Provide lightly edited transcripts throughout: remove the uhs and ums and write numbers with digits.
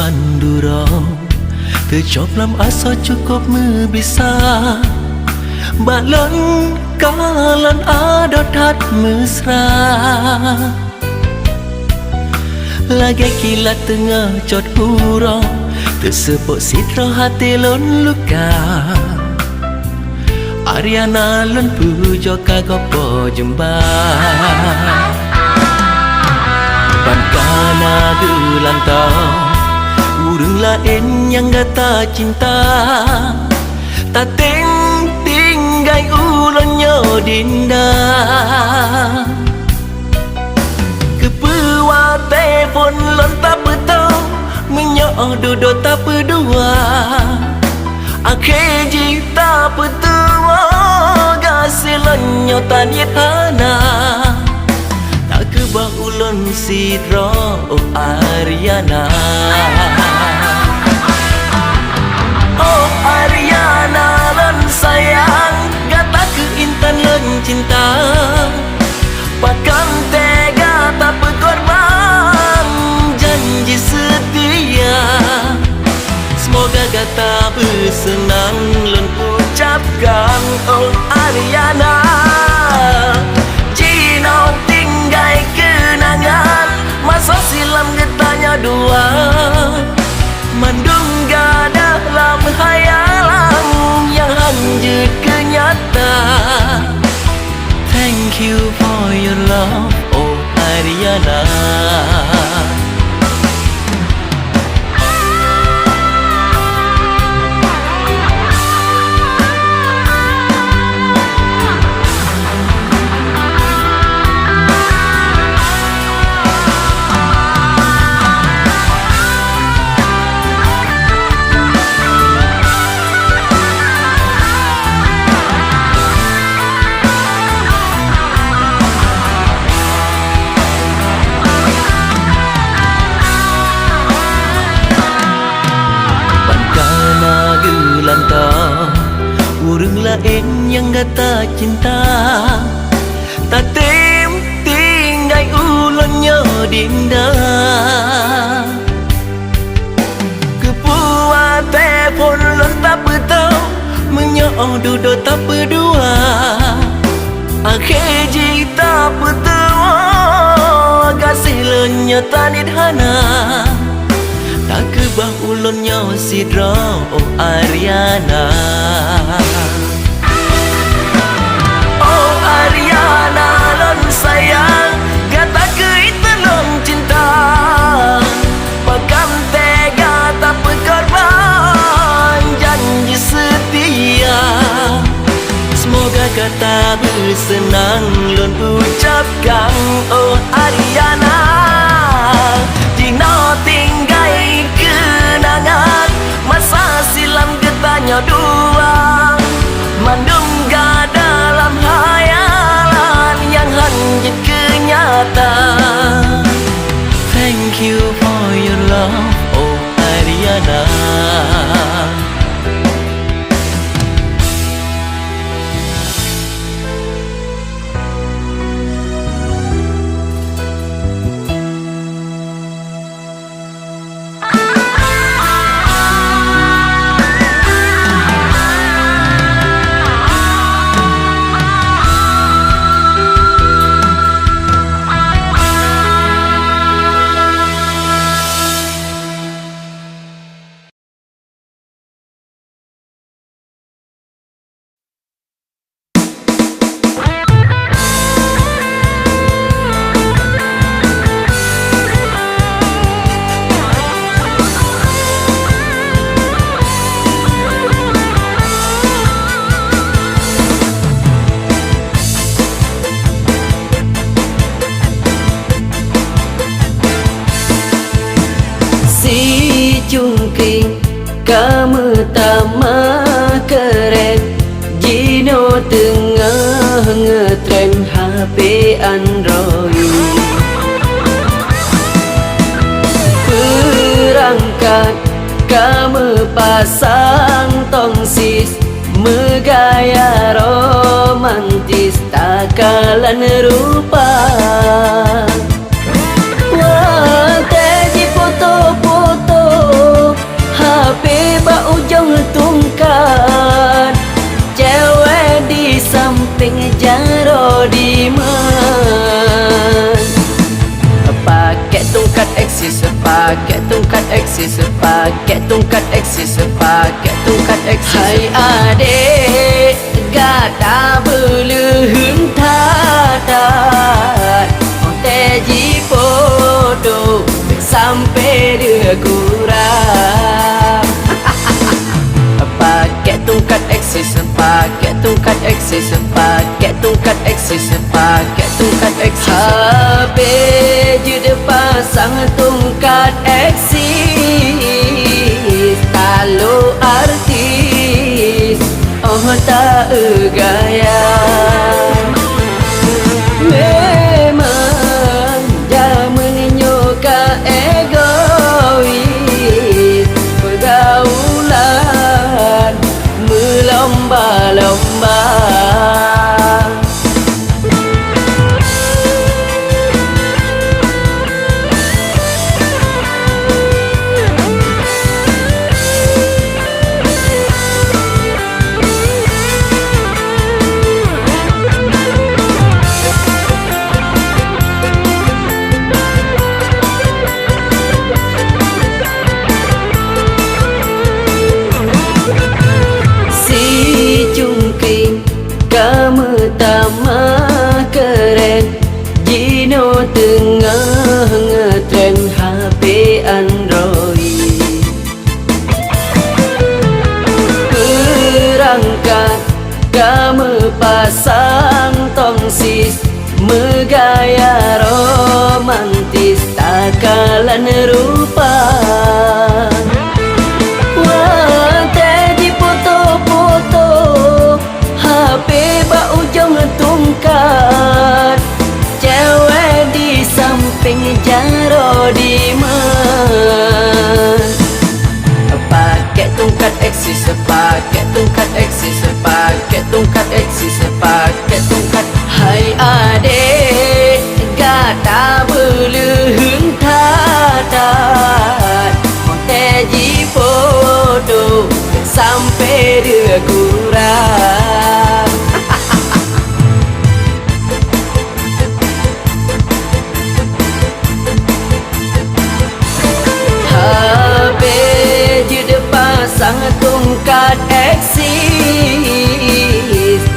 Pandura tercoplam asa cukup bisa balon kalan adot hat mesra lagi kilat tengah cot hurau tersepuk sitra hati lon luka Ariana lon pujo kagopo jembah Bankana gelang tau urung lain yang gata cinta tak tinggai ulonnya dinda kepewa telefon lon tak betau menyo duduk tak berdua akhir jita petua gasilonnya tanyet hana tak kebah ulon sidra oh Ariana oh Ariana lon sayang gata ke intan lon cinta pakan tega tak berkorban janji setia semoga gata bersenang lon ucapkan oh Ariana Jino tinggai kenangan masa silam getanya dua mandungga dalam hayalan yang lanjut kenyata. Thank you for your love oh Ariana. Urung lain yang gata cinta tak tinggai ulonnya dinda kepuat telefon lon tak betau menyo duduk tak berdua akhir jita petua kasih lonnya tanit hana tak kebah ulonnya sidra oh Ariana oh Ariana lon sayang gata ke itu lon cinta pakan tega tak berkorban janji setia semoga gata bersenang lon ucapkan oh Ariana Dino tinggai kenangan masa silam getanya dua mandungga dalam hayalan yang lanjut kenyata. Thank you for your love oh Ariana. Cungking kamu tama keren Jino tengah ngetrend HP Android perangkat kamu pasang tongsis megaya romantis takalan rupa wah teji foto-foto di mana. Pakai tongkat eksis, pakai tongkat eksis, pakai tongkat eksis, pakai tongkat eksis. Hai adik, gata belehun tatat, teji podo sampai dia kurang. Pakai tongkat eksis, pakai tongkat eksis, pakai tongkat eksis, pakai tongkat eksis. Habis je pasang tongkat eksis, kalau artis oh tak gaya. Memang zaman nyoka egois, pergaulan melomba-lomba. Kamu tamah keren, Gino tengah ngetren HP Android. Perangkat kamu pasang tongsis, megaya romantis takalan rupa. Wah, tadi foto-foto HP bak ujung tongkat, cewek di samping jaro di mana. Pakai tongkat eksis, pakai tongkat eksis, pakai tongkat eksis, pakai tongkat. Hai adik, gata belehun tatat, teji podo sampai dia kurang. Habis je pasang tongkat eksis,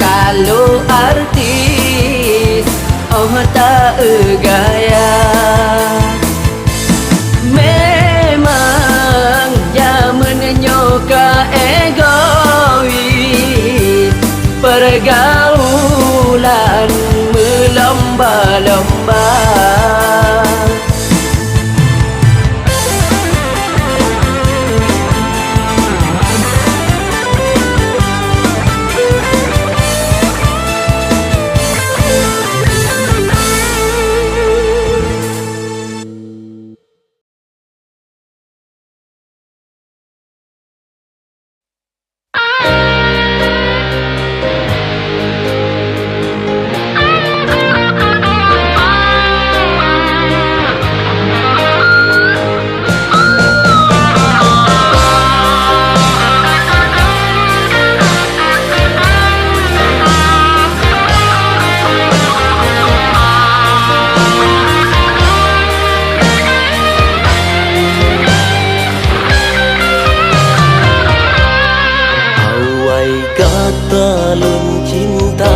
kalau artis oh tak gaya. Memang zaman nyoka egois, pergaulan melomba-lomba. Talon cinta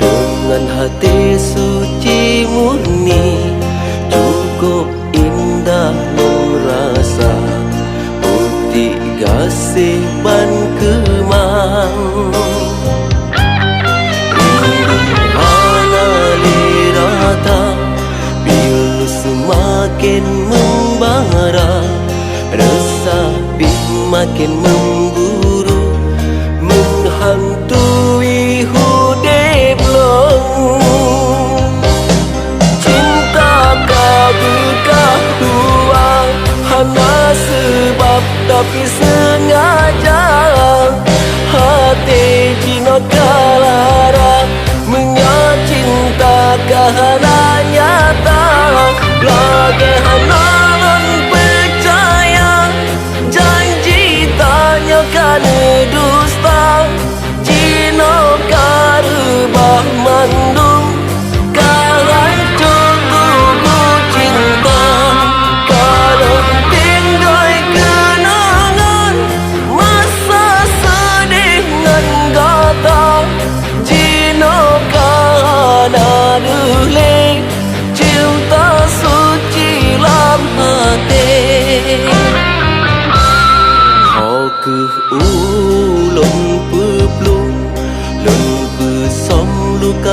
dengan hati suci murni, cukup indah merasa putih gasih ban kemang. Rindu lirata pilu semakin membara, resah makin memburu, menghantui hudib long. Cinta kau bukan dua, hanya sebab tapi sengaja. Hati Gino kalara menyacinta kahana nyata. Lagi hanalan percaya, janji tanya kan dusta. Gino karubah mandu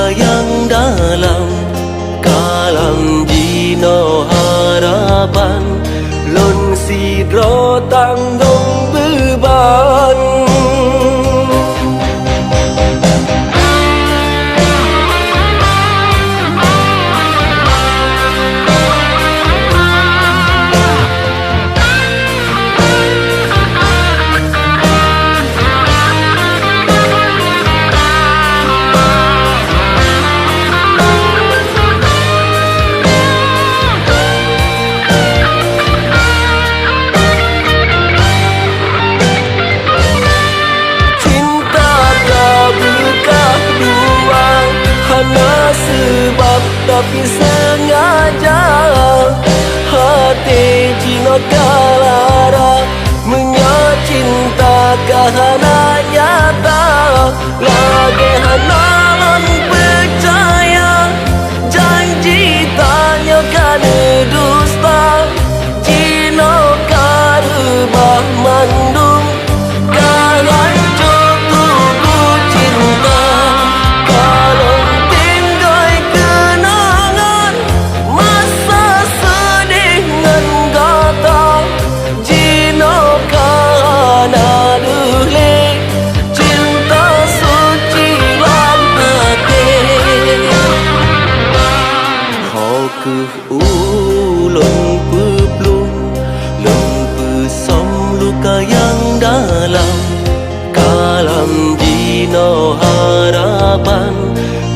luka yang dalam. Kalam jino harapan, lon sidro tanggung beban. Sebab tapi sengaja hati jino kalara menyacinta kahana nyata lagi hanalon percaya janji tanya kana dusta jino karubah mandung kalan cukup cinta kalau ulun peplum lun pesom luka yang dalam. Kalam jino harapan,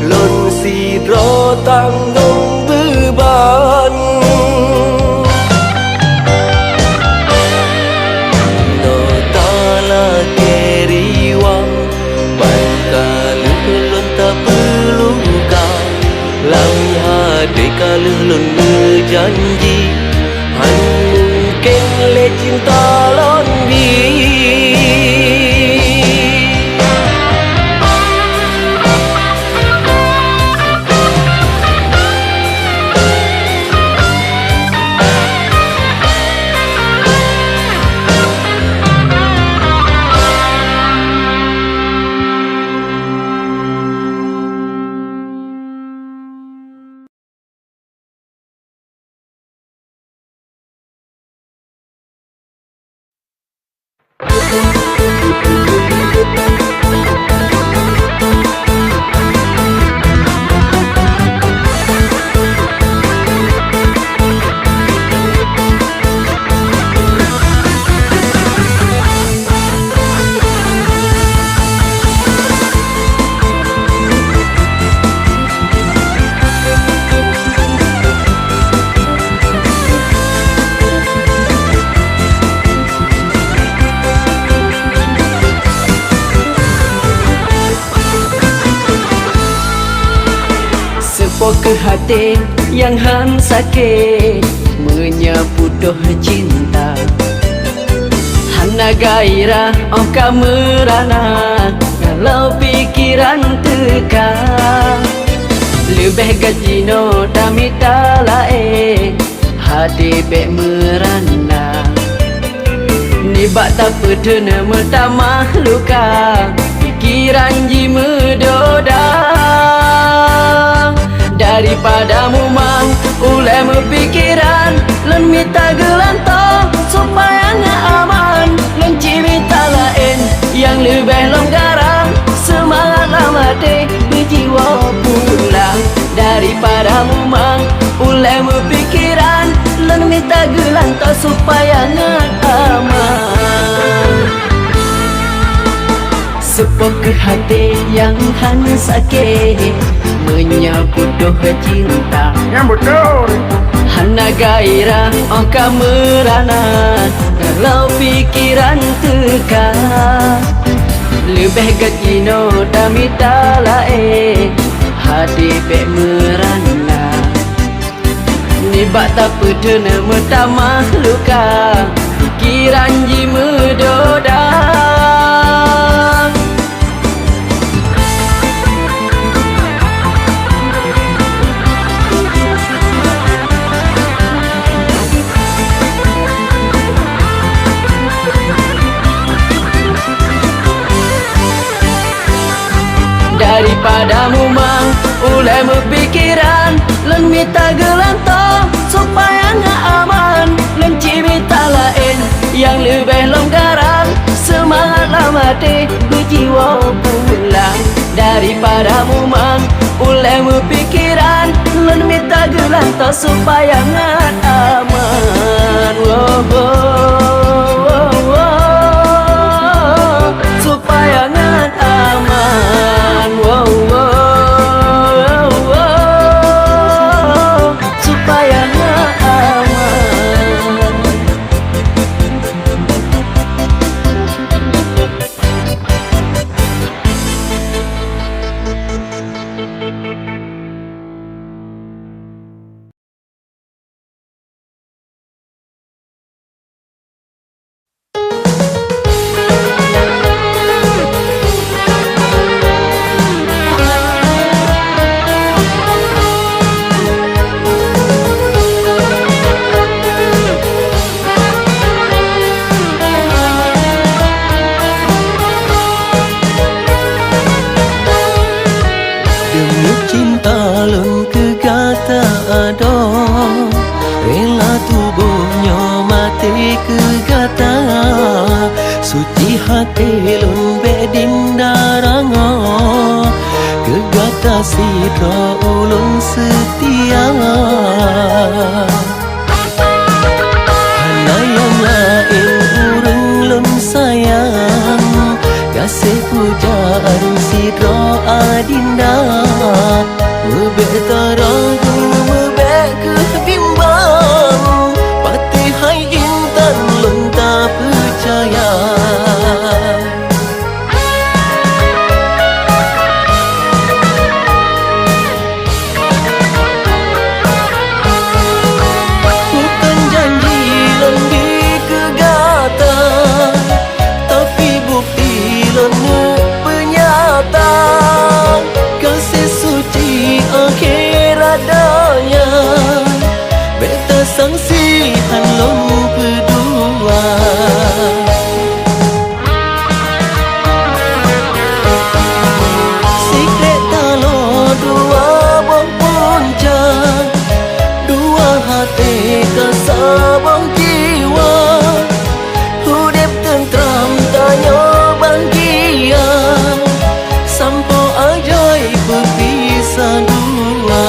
lun sidro tanggung beban. No tala keriwang bangkalu lun tak perlu kau lam hade kalu lun janji han mungkin le cinta lon bi. Ke hati yang han sakit menyapu doh cinta hana gairah oh kamerana kalau pikiran tekan lebih gajino damita lae hati bek merana nibak tak pedena mertamah luka pikiran ji medoda. Daripadamu mang ulai mempikiran len minta gelantong supaya nggak aman len cinta lain yang lebih longgaran semangat lama deh berjiwa pulang. Daripadamu mang ulai mempikiran len minta gelantong supaya nggak aman. Sepok ke hati yang hanya sakit menyapu doh cinta yang betul hana gairah oh kamerana kalau pikiran tekan lebih gajino damita lae hati bek merana nibak tak pedena mertamah luka pikiran ji medoda. Daripadamu mang Ulai berpikiran len minta gelanto supaya nggak aman. Len minta lain yang lebih longgaran. Semangatlah mati berjiwa pulang daripada mumang. Ulai berpikiran len minta gelanto supaya nggak aman. Supaya nggak aman. Supaya nggak aman. Demi cinta lun kegata ado, rela tubuhnya mati kegata. Suci hati lun bedin darango, kegata sidra ulun setia. Hana yang lain urung lun sayang, kasih pujaan sidra adinda. Mebek taragu mebek kebimbang, pati hai intan lun tak percaya. Bukan janji lun di kegata, tapi bukti lun penyata. Kasih suci akhir adanya, beta sangsihan lon berdua. Sikret talo dua bong punca, dua hati kasabang jiwa. Hudep tentram tanya bahagia, sampo ajaib berpisah dua.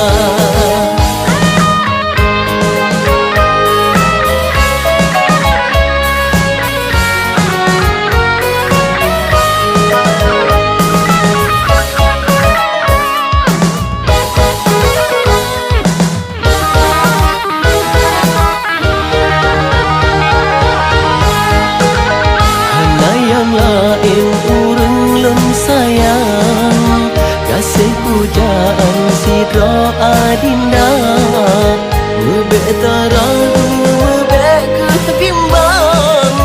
Hana yang lain urung lun sayang, kasih pujaan sidra adinda. Mebek taragu mebek kebimbang,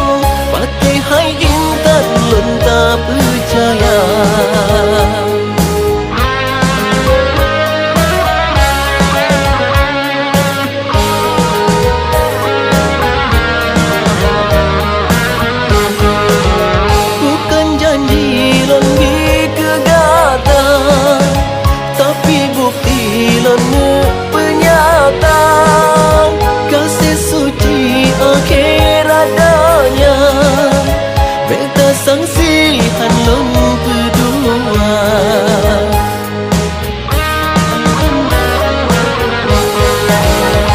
pati hai intan lun tak percaya. Bukan janji lon di kegata, tapi bukti lon penyata. Kasih suci akhir adanya, beta sangsihan lon berdua.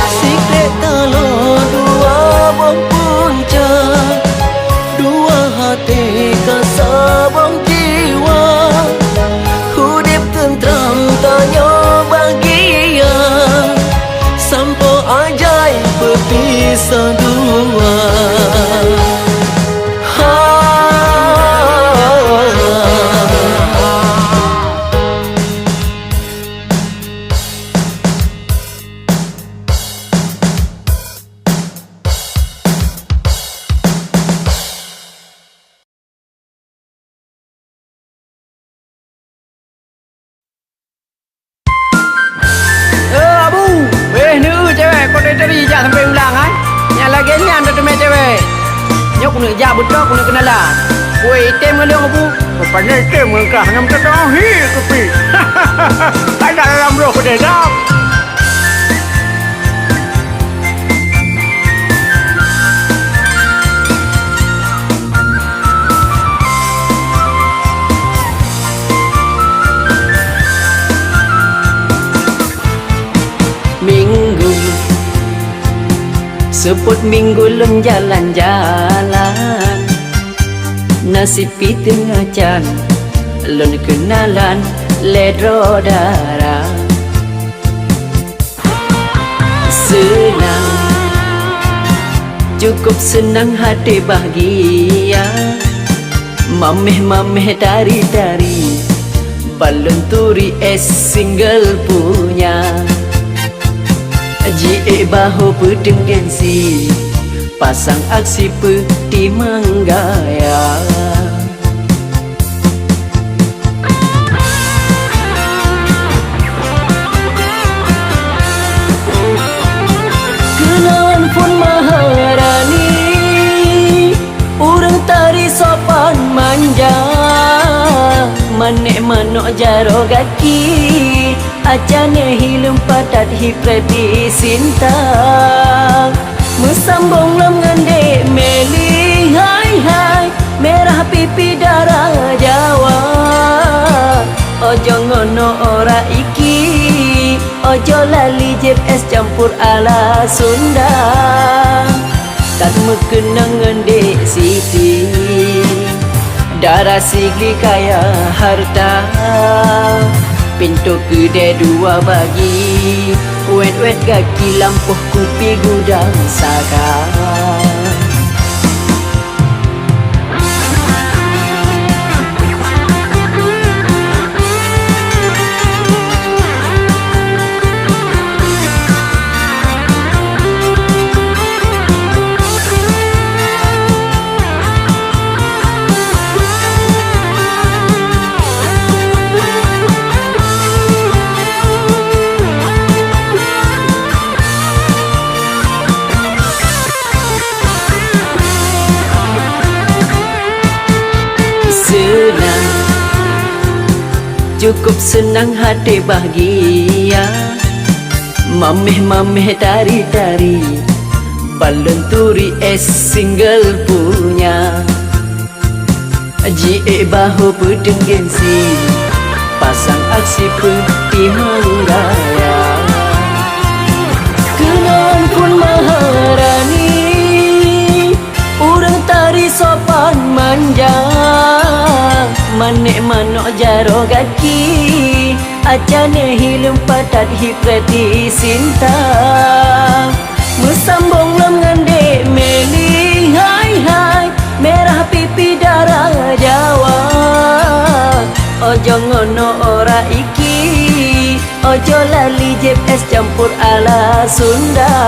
Sikret talo dua bong punca, dua hati kasabang jiwa. Hudip tentram tanya bahagia, sampo ajaib berpisah dua. Rijak sampai ulang kan. Yang lagi ni anda teman cewek. Nyok kena jak betul kena kenalan. Kue item dengan dia apa? Pandai item dengan kah. Nama kita hi kepi. Tak ada dalam bro. Pededap. Minggu Seput minggu lun jalan-jalan, nasib pi tengah jalan, lun kenalan ledro darah. Senang, cukup senang hati bahagia, mameh-mameh dari-dari, balon turi single punya. Jie bahu pedeng gengsi, pasang aksi peti manggaya. Kenalan pun maharani, urang tari sopan manja, manek manok jaro gaki, acane hilum patat hipredi sinta. Mesambung lam ngande meli, hai hai, merah pipi darah Jawa. Ojo ngono ora iki, ojo lali jeb es campur ala Sunda. Tak mekenang ngande siti, darah sigli kaya harta. Pintu kedai dua bagi, wet-wet kaki lampuh kupi gudang saka. Senang, cukup senang hati bahagia, mameh-mameh tari-tari, balon turi single punya. Jie bahu pedeng gengsi, pasang aksi peti manggaya. Kenalan pun maharani, urang tari sopan manja, manek manok jaro gaki, acane hilum patat hipredi sinta. Mesambung lam ngande meli, hai hai, merah pipi darah Jawa. Ojo ngono ora iki, ojo lali jeb es campur ala Sunda.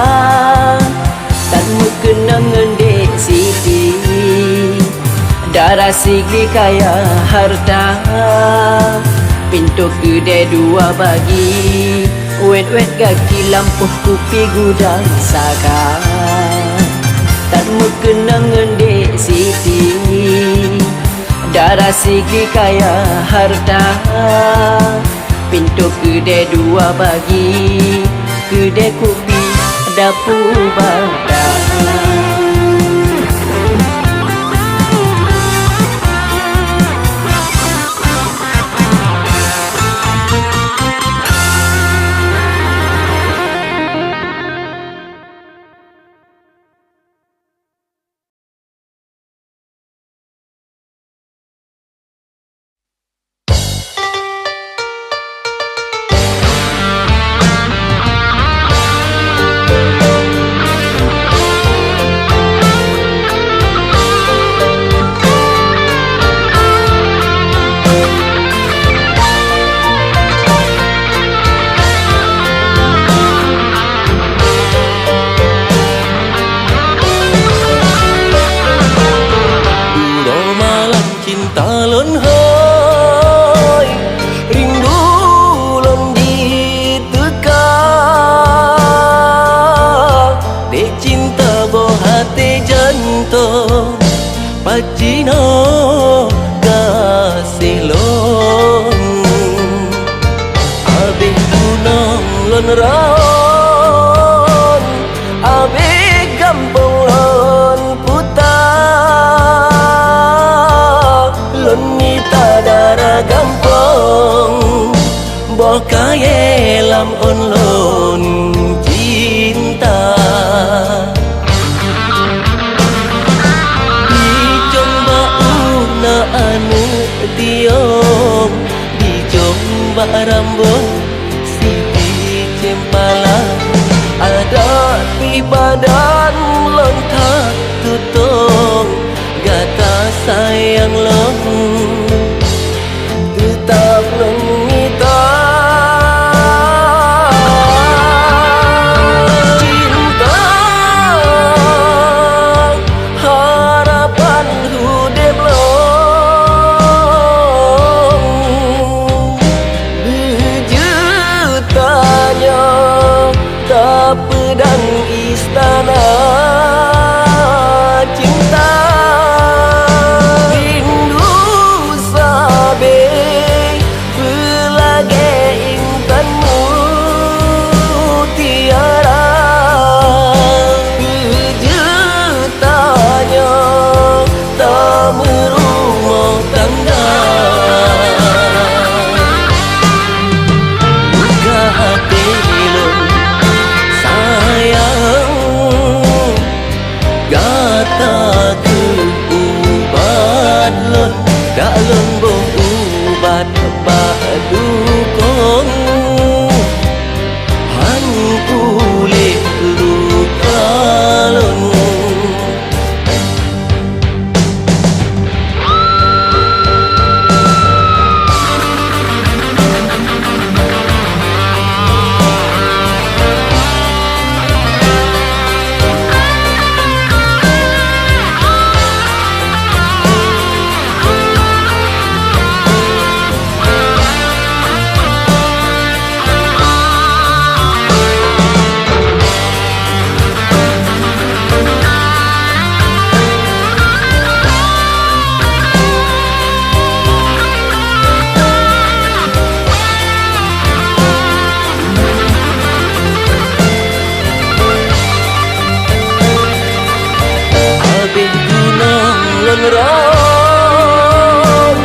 Tak mekenang ngande siti, darah sigli kaya harta. Pintu kedai dua bagi, wet-wet kaki lampuh kupi gudang saka. Tak mekenang ngende siti, darah sigli kaya harta. Pintu kedai dua bagi, kedai kupi dapur badak. Pacino kasih lon abih tuno lon raon abe gampong lon puta lon nita dara gampong boh kaye lam on lon cinta anu tiong dijomba rambut siti cempala ada di badan lontar tutong gata sayang long tetap lengita cinta harapan hudep long pedang istana cinta rindu sabe belage intanmu tiara berjetanya tak merumah tangga buka hati gata ke ubat lon dak lon boh ubat badu kong han kulit luka lon lon raon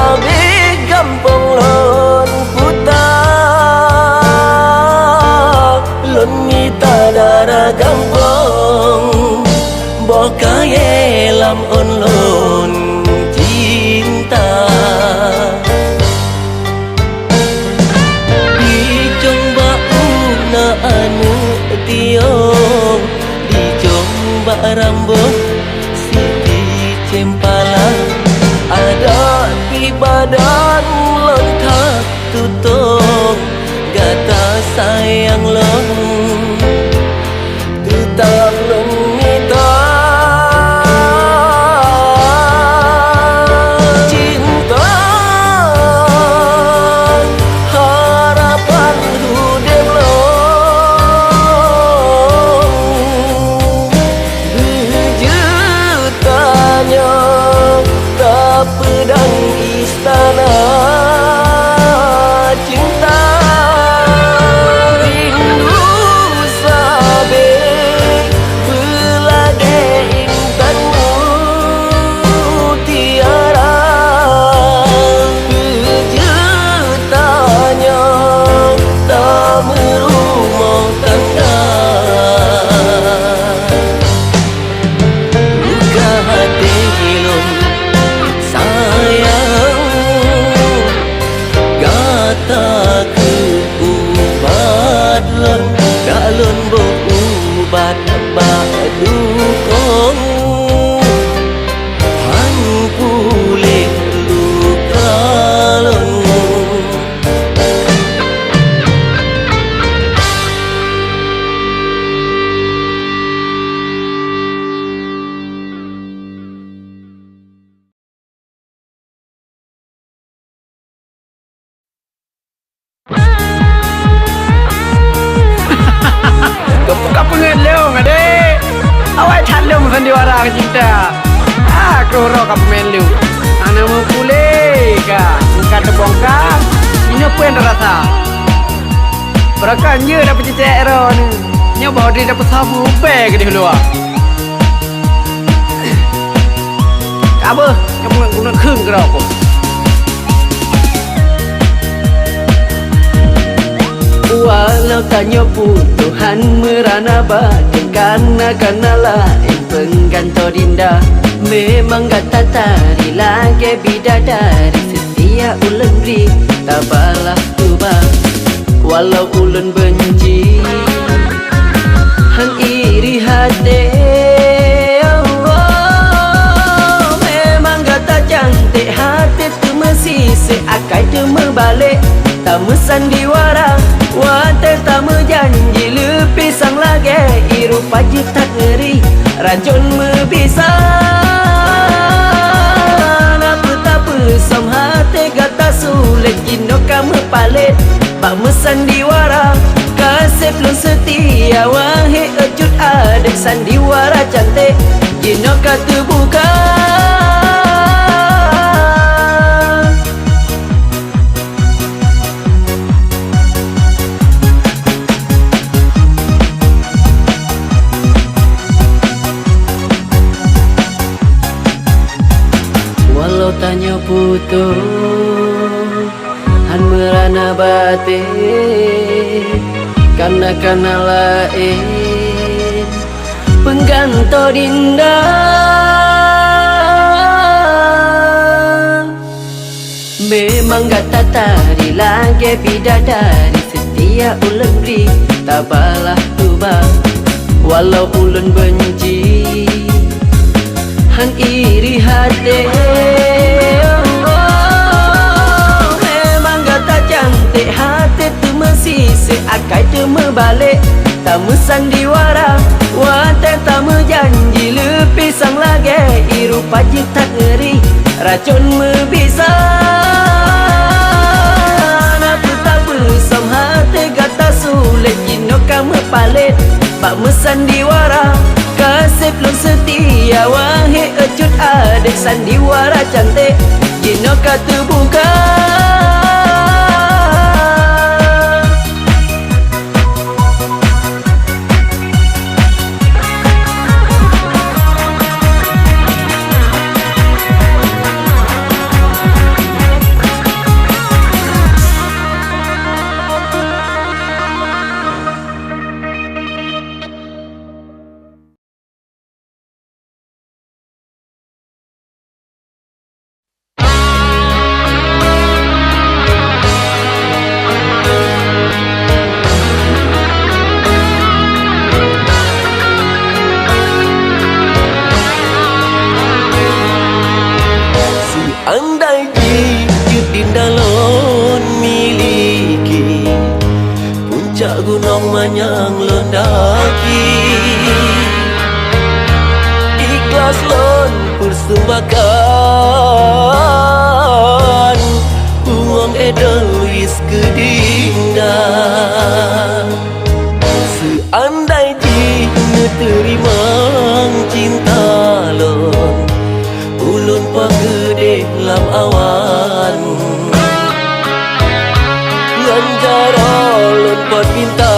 abe gampong lon puta lon ngita dara gampong boh kaye lam on lon cinta dijomba una anu tiong dijomba rambut cempala ada di badan lontar tutong gata sayang long tetap lengita cinta harapan hudep long berjetanya tak pedang istana cinta rindu sabe belage intanmu tiara berjetanya tak merumah tangga luka hati long sayang gata ke ubat lon dak lon boh ubat badu kong han kulit luka lon Kapungan leo ngade awai chan leo sandiwara ka cinta kroro kapungan leo ana mo pule ka ngkat bongka ino puen rasa Berakannya dapat cecek ro ni. Nya bawa dia dapat sabu pe ke dia luar. Apa? Kamu nak khung ke apa? Walau tanya pun Tuhan merana batin karena lain pengganto dinda. Memang kata tari lagi bidadari setia ulun beri tabalah ubah. Walau ulun benci hang iri hati, oh, memang kata cantik hati tu mesti seakai tu membalik. Tak sandiwara, wate tak janji lebih sang lagi. Iru pagi tak ngeri, racun membisa. Apa tak pesam hati kata sulit jino kamu palit. Pak sandiwara, kasih belum setia. Wahai ejut adik sandiwara cantik, jino kata buka. Tanya putus han merana batin karena lain pengganto dinda. Memang kata tari lagi bidadari setia ulun beri tabalah ubah. Walau ulun benci hang iri hati, oh, memang kata cantik hati tu mesti seakai tu membalik. Tamu sandiwara, wate tamu janji lebih sang lagi. Iru pagi tak ngeri, racun membisa. Aku tak bersam hati kata sulit jino kamu palit. Pak sandiwara, kasih belum setia. Wahai ejut adik sandiwara cantik, jino kata buka. Gunung manyang londaki, ikhlas lon persembahkan uang edois kedinda. Seandai jina terima cinta lon, ulun pagede lam awan. Lanjara ulun pot bintang,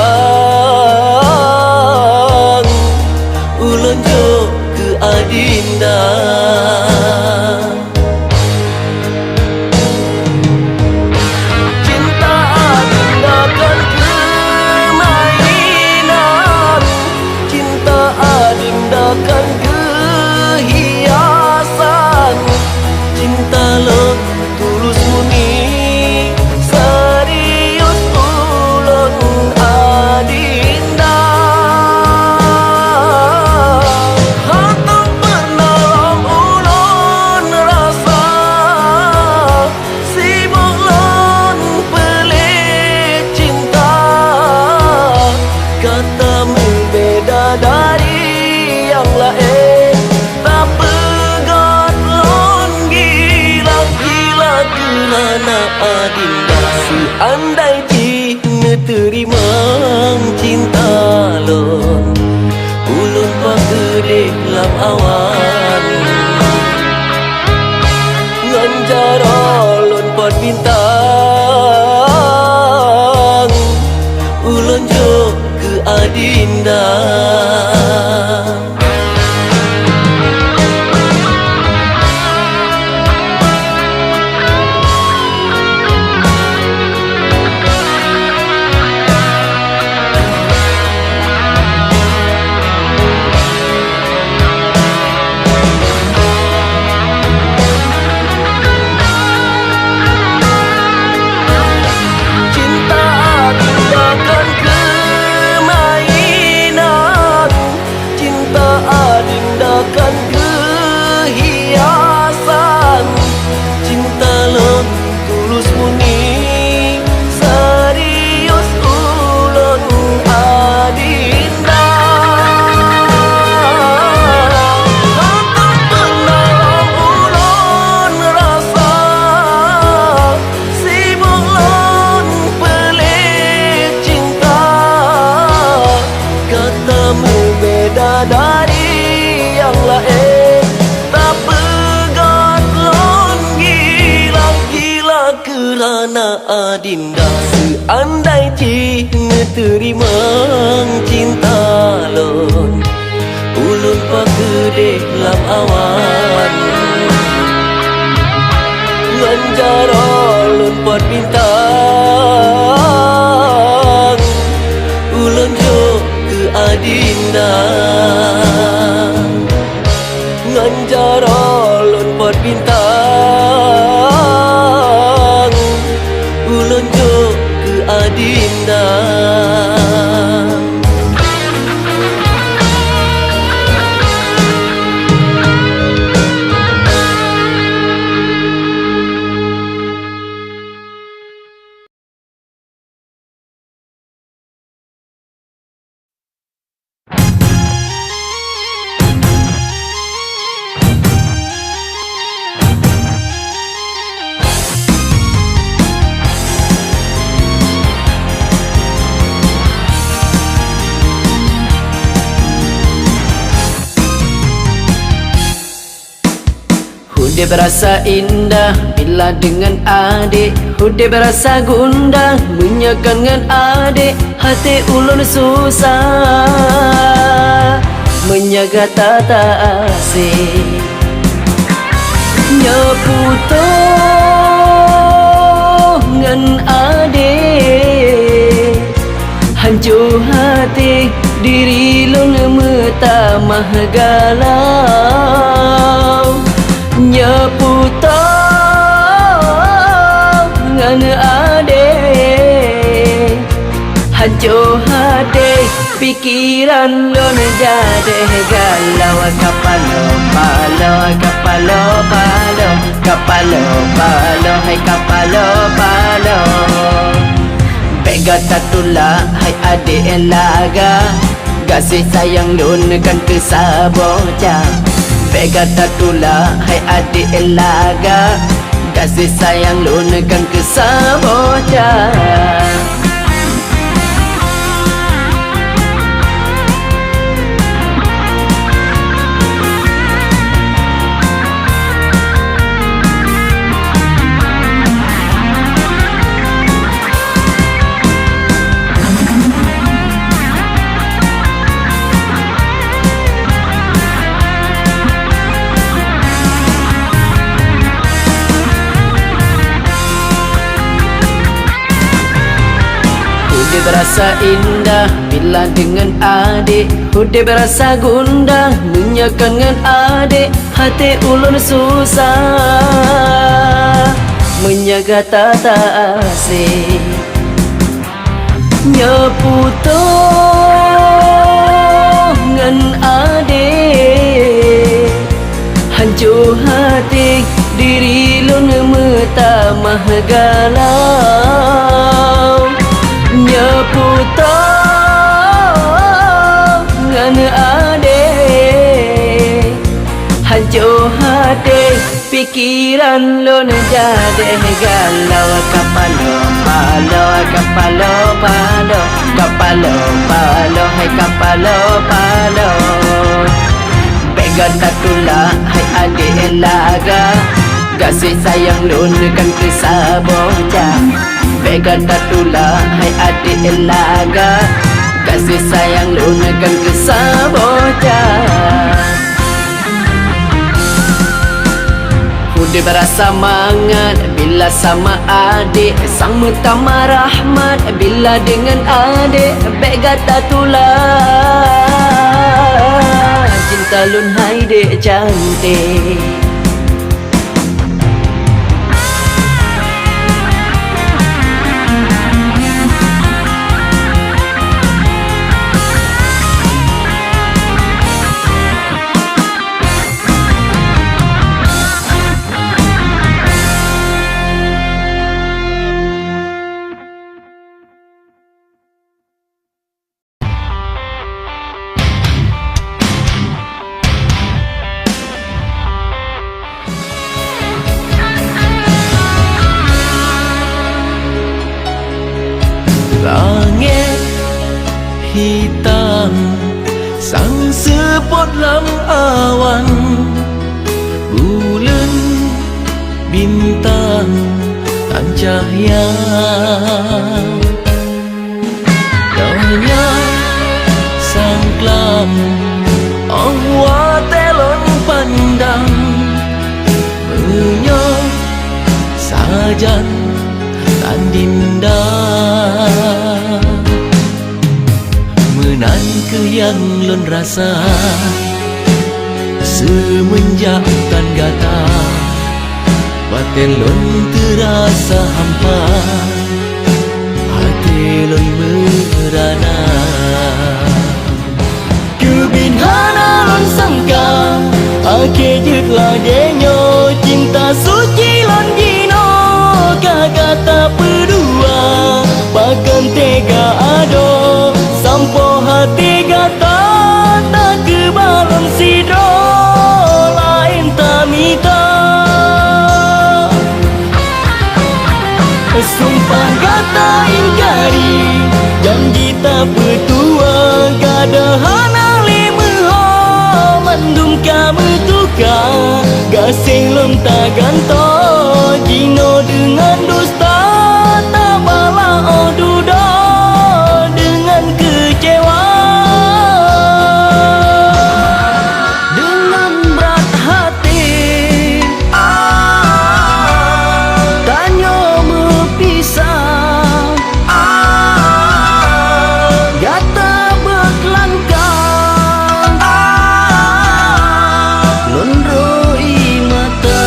ulun jo ke adinda. Cinta adinda kan kemainan, cinta adinda kan kehiasan. Cinta lo tulus murni, andai jina terima cinta lon, ulun pagede lam awan. Nganjara lon pot bintang, ulun jo ke adinda. Dari yang lain tak pegat lon gila-gila kerana adinda. Seandai cina terima cinta lon, ulun pakede lam awan nganjar ulun pot bintang, ulun jo ke adinda. Nganjar ulun pot bintang, ulun jo ke adinda. Hude berasa indah bila dengan adik, hude berasa gundah menyakan dengan adik. Hati ulun susah menjaga tata asih, nyeputuh dengan adik. Hancur hati diri lun metamah galau, nyeputuh dengan adik. Hancur hati pikiran lon jadi galau. Kapalo palo, kapalo palo, kapalo palo, hai kapalo palo. Bega tatula hai adik laga, kasih sayang lun kan kesaboja. Bega tatula hai adik laga, kasih sayang lun kan kesaboja. Hude berasa indah bila dengan adik, hude berasa gundah menyakan dengan adik. Hati ulun susah menjaga tata asih, nyeputuh dengan adik. Hancur hati diri lun metamah galau, nyeputuh dengan adik. Hancur hati pikiran lun jadi galau. Kapalo palo, kapalo palo, kapalo palo, hai kapalo palo. Bega tatula hai adik laga, Kasih sayang lunakan kisah bocah Bega tak tulah hai adik elaga Kasih sayang lunakan kisah bocah Udah berasa mangat bila sama adik Sang utama rahmat bila dengan adik Bega tak tulah Cinta lun hai dek cantik Langit hitam sang sepot lam awan Bulan bintang tan cahaya Danya sang kelam Allah telon pandang Menyok sajan tan dinda Menan ke yang lon rasa Semenjak tan gata Batin lon terasa hampa Hati lon merana Kebinhana lon sangka Ake jetlah denyo Cinta suci lon gino Kakak tak berdua Bahkan tega ado Sampo hati gata Tak kebalon sidro Lain tak minta Sumpah gata ingkari Janji tak berdua Gada hana limeho Mandum kamu tuka Gasing lom tak ganto Jino dengan dusta Tak bala oh duda Dengan kecewa Dengan berat hati Tanya mepisah Gata berkelangkang Londroi mata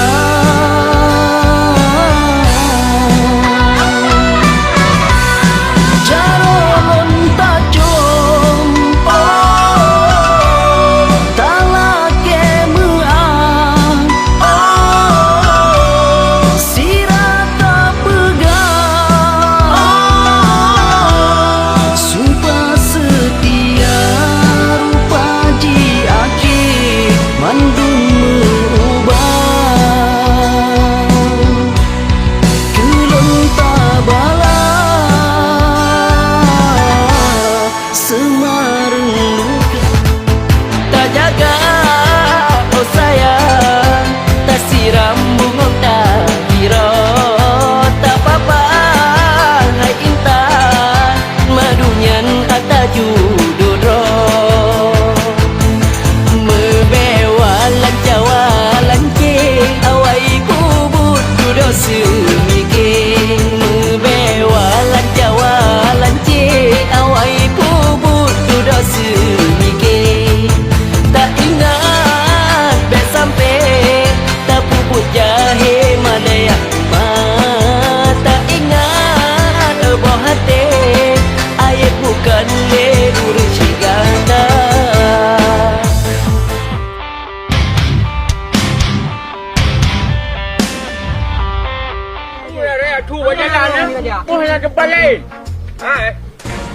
Kembali.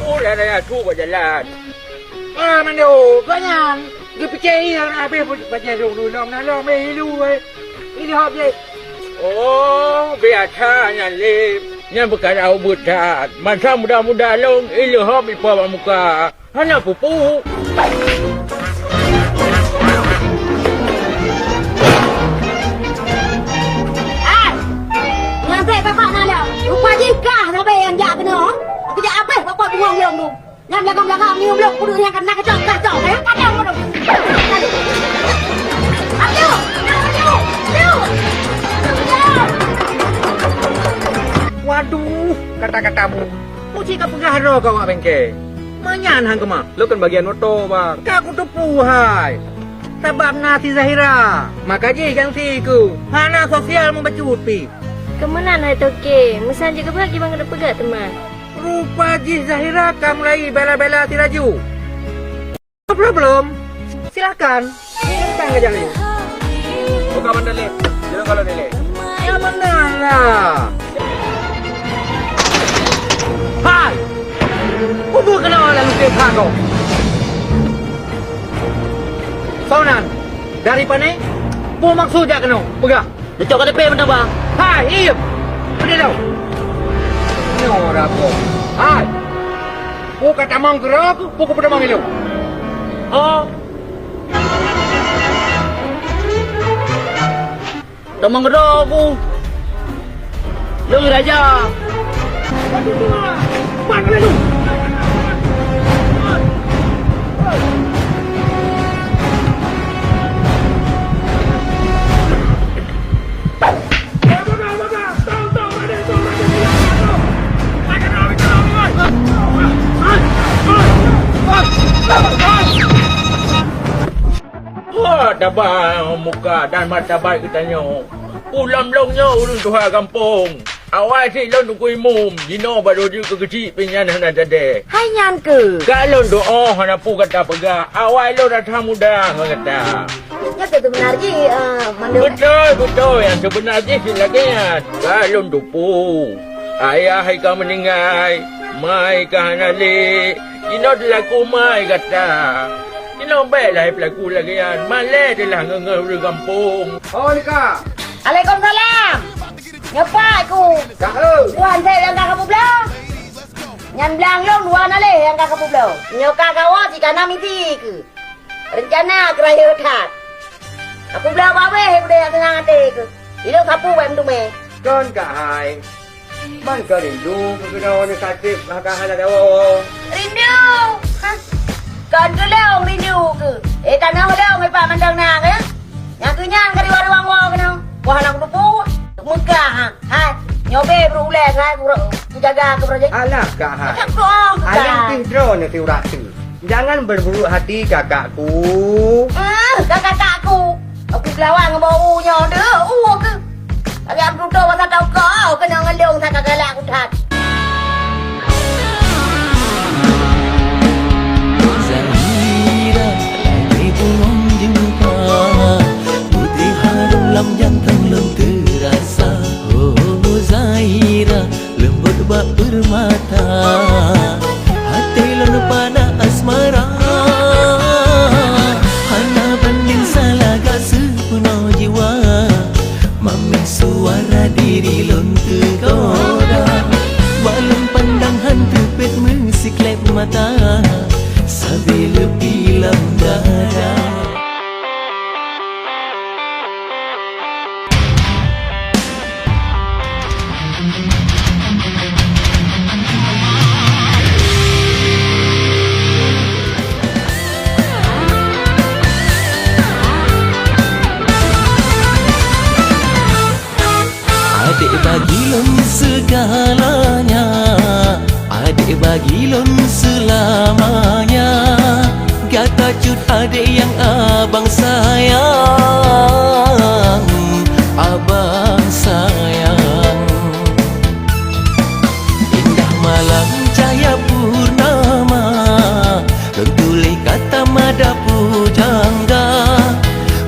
Udah tu berjalan. Mano, banyak. Dia percaya yang apa baca dulu nom nak mai lu ini hop je. Oh, biasa nyali. Nya bukan au budak. Masa muda-muda long ilu hop ipa muka. Hanya pupu. Rupa jika sampai yang jak kena. Kejap apa bapak buang dia tu. Yang belakang-belakang ni belum kudu yang kena kacau. Yang kadang tu. Ayo. Waduh, kata-katamu. Muci ka penggahara kau mak bengke. Manyan hang kema. Lo kan bagian motor bang. Kau aku tepu hai. Sebab nasi Zahira. Maka je ganti ku. Hana sosial membacut pi. Kemenan hai toke. Mesan juga bagi bang ada pegat teman. Rupa Ji Zahira kamu lagi bela-bela tiraju. No problem. Silakan. Silakan ke jalan. Buka bandar le. Jangan kalau le. Ya benar lah. Hai. Kubu kena orang lupa kau. Sonan. Dari mana? Pu maksud jak kena. Pegah. Lecok kat depan benda bang. Hai, iya. Pergi tau. Nora ko. Hai. Pu kata mang gerak, pu ko pada mang ilo. Oh. Tamang gerak aku. Long Raja. Mana lu? Dabang muka dan mata baik katanya. Ulam longnya ulun tuha kampung. Awal si lon tu kuimum. Dino baru dia ke kecil penyan hana jade. Hai nyan ke? Kalau doa hana pu kata pegah. Awal lo dah muda kata. Ya tu benar je. Mana Betul yang sebenarnya silakan. Kalau tu pu. Ayah hai kau meninggal. Mai kahana le. Dino laku mai kata. Dino baiklah pelaku lagi kan. Malai dia lah ngengah di kampung. Oh, Nika. Waalaikumsalam. Ngapai ku? Kak lu. Tuan saya yang kakak belah. Nyan belang long luan ale yang kakak belah. Nyoka kawa jika nami ti ke. Rencana keraya tat. Aku belah bawe aku dah senang ate ke. Ilo kapu wem tu me. Con cả hai. Man cơ định du cái đâu nó cắt tiếp nó cả hai là đâu. Rindu. Hah? Kan ke leo rindu ke. Tanah leo mai pa mandang nang ya. Yang tu nyan ka di warung wang kena. Wah nak tu pu. Megah ha. Hai. Nyobe berulek hai ku jaga ke projek. Alah kak hai. Tak doa. Ayam tindro ni tiu ratu. Jangan berburuk hati kakakku. Kakak-kakakku. Aku kelawang bau nyoda. Ke. Tapi aku tahu pasal tahu kau kena ngelung tak galak aku tat. Zahira lagi belum jumpa. Putih harum lam jantan belum terasa. Oh Zahira lembut bak bermata. Hati lon pada asmara. Hana banding salah gak sepenuh jiwa. Mami suara diri lon tergoda. Balon pandang hantu pet musik lep mata. Sabi lebih lam dada. Adik bagi lon segalanya. Adik bagi lon selamanya. Kata cut adik yang abang sayang. Abang sayang. Indah malam cahaya purnama. Lon tulis kata mada pujangga.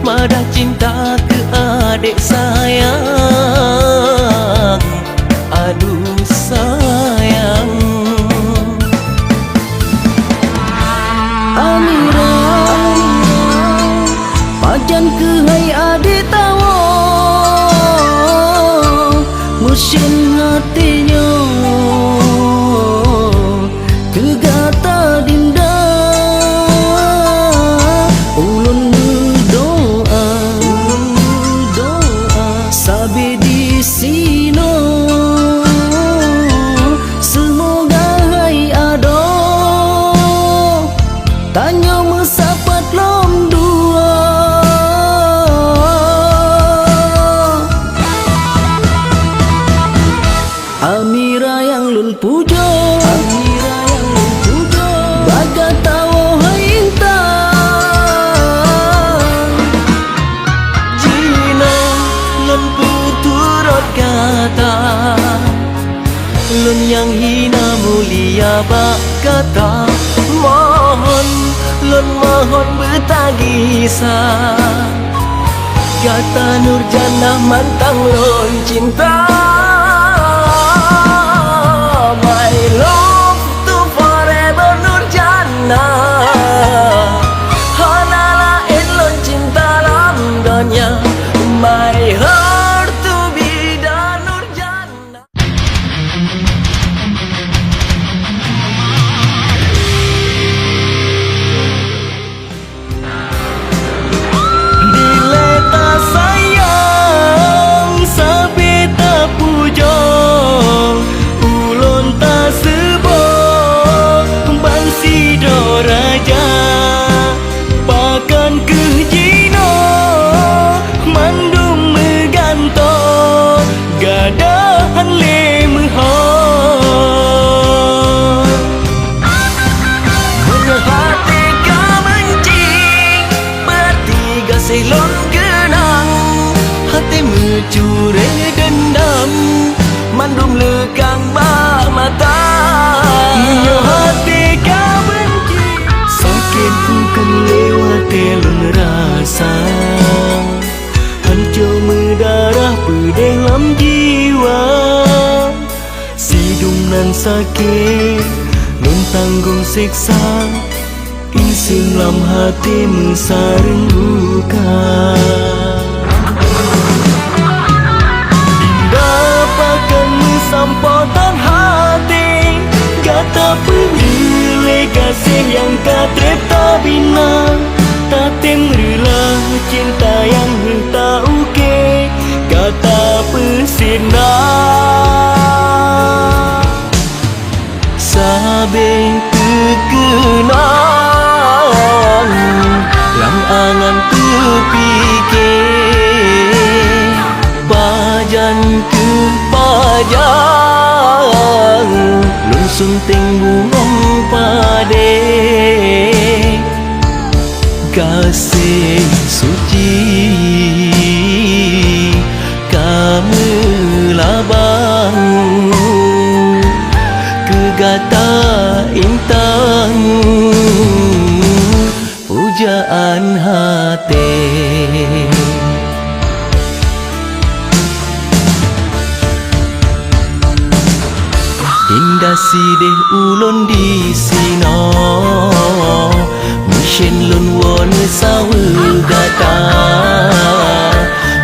Mada cinta ke adik sayang. Aduh sayang. Amirah Pajan ke hai adik tawa. Musim hatinya kegata dinda. Ulun berdoa sabi di sino. Tanya mesapat lom dua Amira yang lun puja Baga tawo intan Jina lun puturut kata Lun yang hina mulia bak kata Mohon lun mohon bertagisah Kata Nurjannah mantang lun cinta My love to forever Nurjannah Halala lun cinta lam dunia My heart to be the Nurjannah Dileta sayang sabi tak puja Ulun tak sebut bangsi doraja Pakan kejino mandum meganto Gadahan lemehon Hati kau mencing bertiga silon genang Hati mencuri dendam mandum lekang bak mata Hati kau benci sakit bukan lewat elun rasa Hancur mendarah dalam jiwa Sidung nan sakit nun tanggung siksa Insun lam hati mesareng luka Dapatkan mesampotan hati Kata pemilih kasih yang katrep tak bina Tatem rela cinta yang tak uke Kata pesinah Sabing kekenang Lam angan terpikir Pajan ke pajang Lun sunting bungong pade Kasih suci Kamu labang Kegata intan Pujaan hati Indah sidih ulun di sino Mesin lun won sawe gata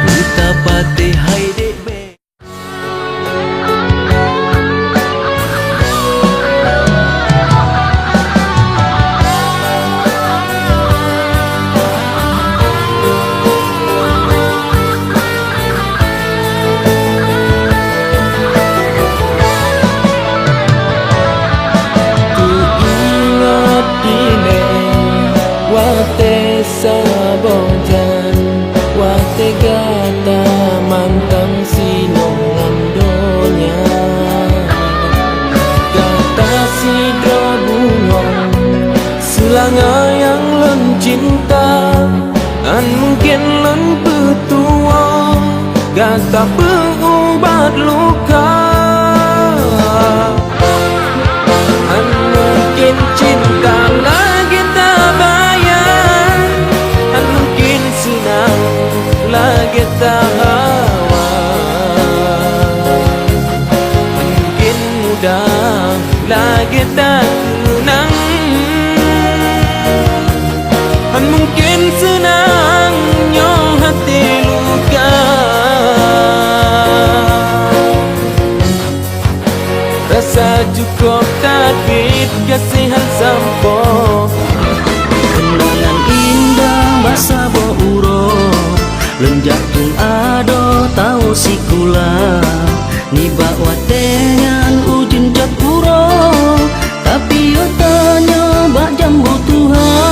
Utapate hai dek be Sabojan wate gata mantang sinong landonya Gata sidro bungong selanga yang len cinta An mungkin len petua Gata pengubat luka An mungkin cinta lagi tak bayar An mungkin senang lagi tak hawa An mungkin mudah lagi tak tenang An mungkin senang nyong hati luka Rasa cukup takbir kasihan sampo Kenangan indah masa bouro Lenjatung ado tahu sikula Nibak watengan ujin cat uro Tapi yo tanya bak jambu Tuhan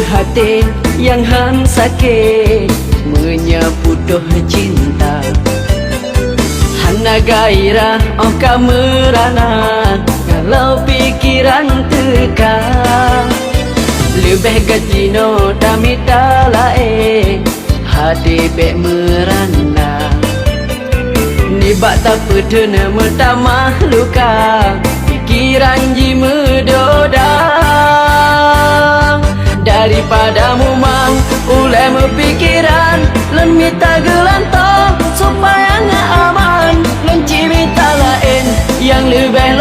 hati yang han sakit menyaputuh cinta. Hana gairah oh kamerana kalau pikiran tekan. Lebih gajino damita lae hati bek merana. Nibak tak pedena mertamah luka pikiran ji medoda. Daripada mumang ulai mempikiran len mita gelantong supaya nggak aman. Len cimita lain yang lebih